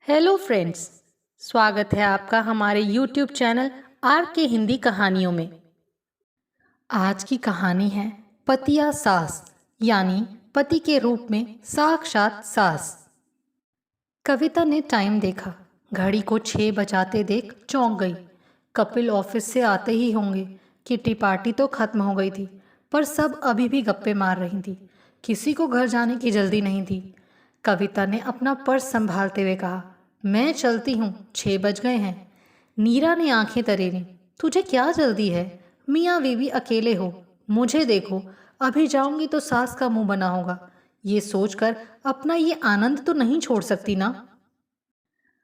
Hello friends. स्वागत है आपका हमारे यूट्यूब चैनल आर के हिंदी कहानियों में। आज की कहानी है पतिया सास, यानी पति के रूप में साक्षात सास। कविता ने टाइम देखा। घड़ी को 6 बजाते देख चौंक गई। कपिल ऑफिस से आते ही होंगे। किटी पार्टी तो खत्म हो गई थी, पर सब अभी भी गप्पे मार रही थी। किसी को घर जाने की जल्दी नहीं थी। कविता ने अपना पर्स संभालते हुए कहा, मैं चलती हूँ, 6 बज गए हैं। नीरा ने आंखें तरेरी, तुझे क्या जल्दी है? मियाँ बीवी अकेले हो, मुझे देखो, अभी जाऊंगी तो सास का मुंह बना होगा। ये सोचकर अपना ये आनंद तो नहीं छोड़ सकती ना।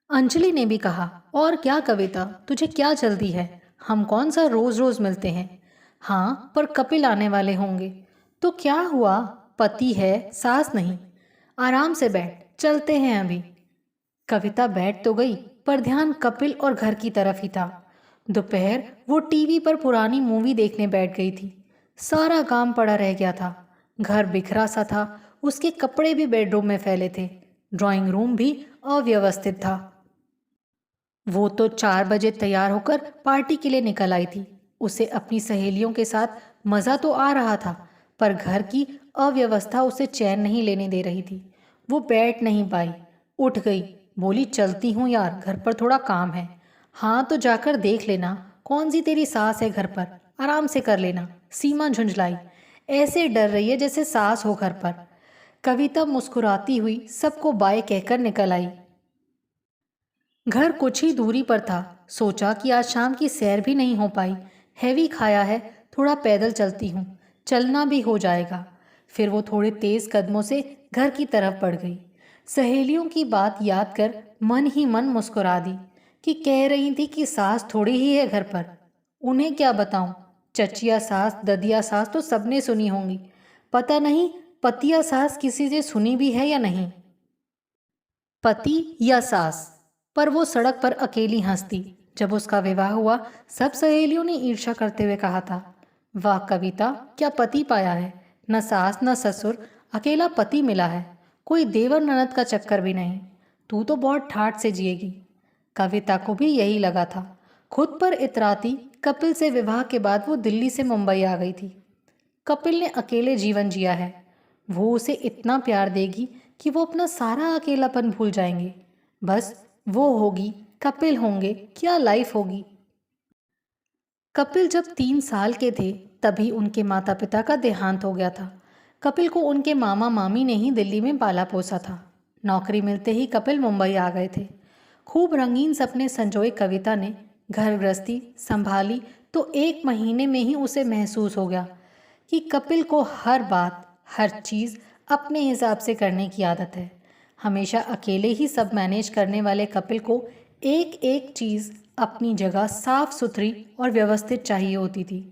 अंजलि ने भी कहा, और क्या कविता, तुझे क्या जल्दी है? हम कौन सा रोज रोज मिलते हैं। हाँ, पर कपिल आने वाले होंगे तो क्या हुआ? पति है, सास नहीं। आराम से बैठ, चलते हैं अभी। कविता बैठ तो गई, पर ध्यान कपिल और घर की तरफ ही था। दोपहर वो टीवी पर पुरानी मूवी देखने बैठ गई थी। सारा काम पड़ा रह गया था। घर बिखरा सा था। उसके कपड़े भी बेडरूम में फैले थे। ड्राइंग रूम भी अव्यवस्थित था। वो तो 4 बजे तैयार होकर पार्टी के लिए निकल आई थी। उसे अपनी सहेलियों के साथ मज़ा तो आ रहा था, पर घर की अव्यवस्था उसे चैन नहीं लेने दे रही थी। वो बैठ नहीं पाई, उठ गई, बोली, चलती हूँ यार, घर पर थोड़ा काम है। हाँ तो जाकर देख लेना कौन सी तेरी सास है घर पर, आराम से कर लेना। सीमा झुंझलाई, ऐसे डर रही है जैसे सास हो घर पर। कविता मुस्कुराती हुई सबको बाय कहकर निकल आई। घर कुछ ही दूरी पर था। सोचा कि आज शाम की सैर भी नहीं हो पाई, हैवी खाया है, थोड़ा पैदल चलती हूँ, चलना भी हो जाएगा। फिर वो थोड़े तेज कदमों से घर की तरफ बढ़ गई। सहेलियों की बात याद कर मन ही मन मुस्कुरा दी कि कह रही थी कि सास थोड़ी ही है घर पर। उन्हें क्या बताऊं, चचिया सास, ददिया सास तो सबने सुनी होंगी। पता नहीं पतिया सास किसी से सुनी भी है या नहीं। पति या सास, पर वो सड़क पर अकेली हंसती। जब उसका विवाह हुआ, सब सहेलियों ने ईर्ष्या करते हुए कहा था, वाह कविता, क्या पति पाया है, न सास न ससुर, अकेला पति मिला है, कोई देवर ननद का चक्कर भी नहीं। तू तो बहुत ठाठ से जिएगी। कविता को भी यही लगा था। खुद पर इतराती कपिल से विवाह के बाद वो दिल्ली से मुंबई आ गई थी। कपिल ने अकेले जीवन जिया है। वो उसे इतना प्यार देगी कि वो अपना सारा अकेलापन भूल जाएंगे। बस वो होगी, कपिल होंगे, क्या लाइफ होगी। कपिल जब 3 साल के थे तभी उनके माता पिता का देहांत हो गया था। कपिल को उनके मामा मामी ने ही दिल्ली में पाला पोसा था। नौकरी मिलते ही कपिल मुंबई आ गए थे। खूब रंगीन सपने संजोए कविता ने घर गृहस्थी संभाली तो 1 महीने में ही उसे महसूस हो गया कि कपिल को हर बात, हर चीज़ अपने हिसाब से करने की आदत है। हमेशा अकेले ही सब मैनेज करने वाले कपिल को एक एक चीज़ अपनी जगह साफ सुथरी और व्यवस्थित चाहिए होती थी।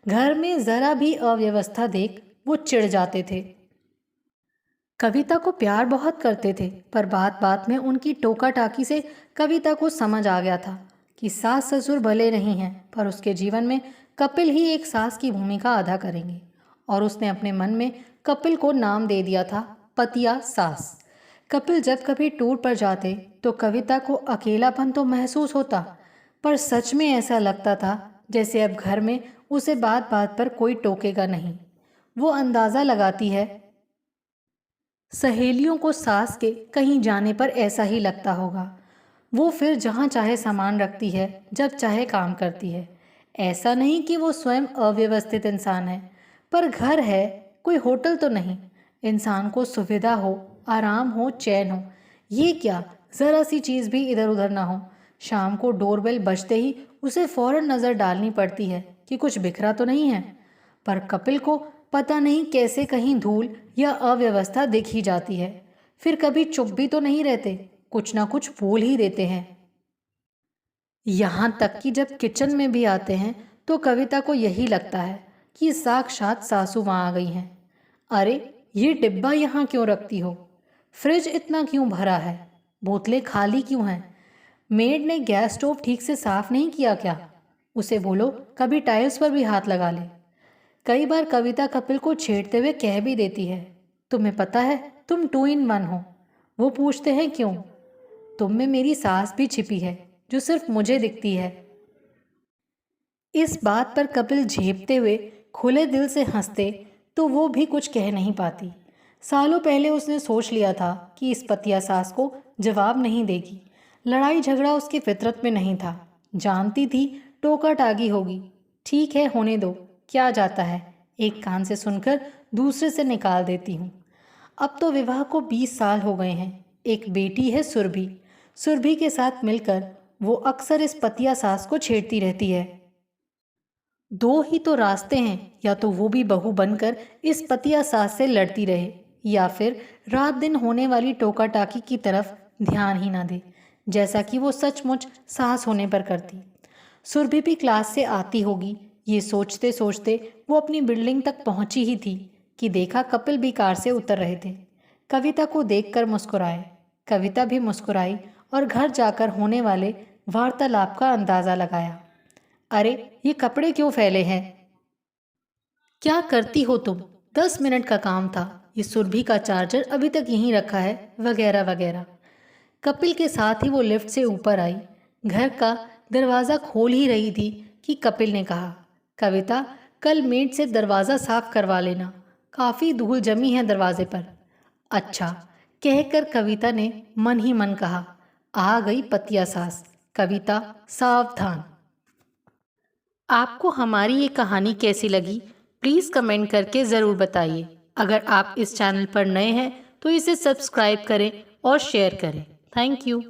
घर में ज़रा भी अव्यवस्था देख वो चिढ़ जाते थे। कविता को प्यार बहुत करते थे, पर बात बात में उनकी टोका टाकी से कविता को समझ आ गया था कि सास ससुर भले नहीं हैं, पर उसके जीवन में कपिल ही एक सास की भूमिका अदा करेंगे। और उसने अपने मन में कपिल को नाम दे दिया था, पतिया सास। कपिल जब कभी टूर पर जाते तो कविता को अकेलापन तो महसूस होता, पर सच में ऐसा लगता था जैसे अब घर में उसे बात बात पर कोई टोकेगा नहीं। वो अंदाज़ा लगाती है, सहेलियों को सास के कहीं जाने पर ऐसा ही लगता होगा। वो फिर जहाँ चाहे सामान रखती है, जब चाहे काम करती है। ऐसा नहीं कि वो स्वयं अव्यवस्थित इंसान है, पर घर है, कोई होटल तो नहीं। इंसान को सुविधा हो, आराम हो, चैन हो। ये क्या, ज़रा सी चीज़ भी इधर उधर ना हो। शाम को डोरबेल बजते ही उसे फौरन नज़र डालनी पड़ती है कि कुछ बिखरा तो नहीं है। पर कपिल को पता नहीं कैसे कहीं धूल या अव्यवस्था दिख ही जाती है। फिर कभी चुप भी तो नहीं रहते, कुछ ना कुछ बोल ही देते हैं। यहाँ तक कि जब किचन में भी आते हैं तो कविता को यही लगता है कि साक्षात सासू वहाँ आ गई हैं। अरे, ये डिब्बा यहाँ क्यों रखती हो? फ्रिज इतना क्यों भरा है? बोतलें खाली क्यों हैं? मेड ने गैस स्टोव ठीक से साफ नहीं किया क्या? उसे बोलो कभी टाइल्स पर भी हाथ लगा ले। कई बार कविता कपिल को छेड़ते हुए कह भी देती है, तुम्हें पता है तुम 2 in 1 हो। वो पूछते हैं क्यों? तुम में मेरी सास भी छिपी है जो सिर्फ मुझे दिखती है। इस बात पर कपिल झेपते हुए खुले दिल से हंसते तो वो भी कुछ कह नहीं पाती। सालों पहले उसने सोच लिया था कि इस पतिया सास को जवाब नहीं देगी। लड़ाई झगड़ा उसकी फितरत में नहीं था। जानती थी टोका टागी होगी। ठीक है, होने दो, क्या जाता है, एक कान से सुनकर दूसरे से निकाल देती हूँ। अब तो विवाह को 20 साल हो गए हैं। एक बेटी है सुरभि। सुरभि के साथ मिलकर वो अक्सर इस पतिया सास को छेड़ती रहती है। दो ही तो रास्ते हैं, या तो वो भी बहू बनकर इस पतिया सास से लड़ती रहे या फिर रात दिन होने वाली टोका टाकी की तरफ ध्यान ही ना दे, जैसा कि वो सचमुच सास होने पर करती। सुरभि भी क्लास से आती होगी। ये सोचते सोचते वो अपनी बिल्डिंग तक पहुंची ही थी कि देखा कपिल भी कार से उतर रहे थे। कविता को देखकर मुस्कुराए। कविता भी मुस्कुराई और घर जाकर होने वाले वार्तालाप का अंदाज़ा लगाया। अरे, ये कपड़े क्यों फैले हैं? क्या करती हो तुम? 10 मिनट का काम था। ये सुरभि का चार्जर अभी तक यहीं रखा है, वगैरह वगैरह। कपिल के साथ ही वो लिफ्ट से ऊपर आई। घर का दरवाज़ा खोल ही रही थी कि कपिल ने कहा, कविता, कल मेड से दरवाज़ा साफ करवा लेना, काफ़ी धूल जमी है दरवाजे पर। अच्छा, कहकर कविता ने मन ही मन कहा, आ गई पतिया सास। कविता, सावधान। आपको हमारी ये कहानी कैसी लगी, प्लीज़ कमेंट करके ज़रूर बताइए। अगर आप इस चैनल पर नए हैं तो इसे सब्सक्राइब करें और शेयर करें। Thank you.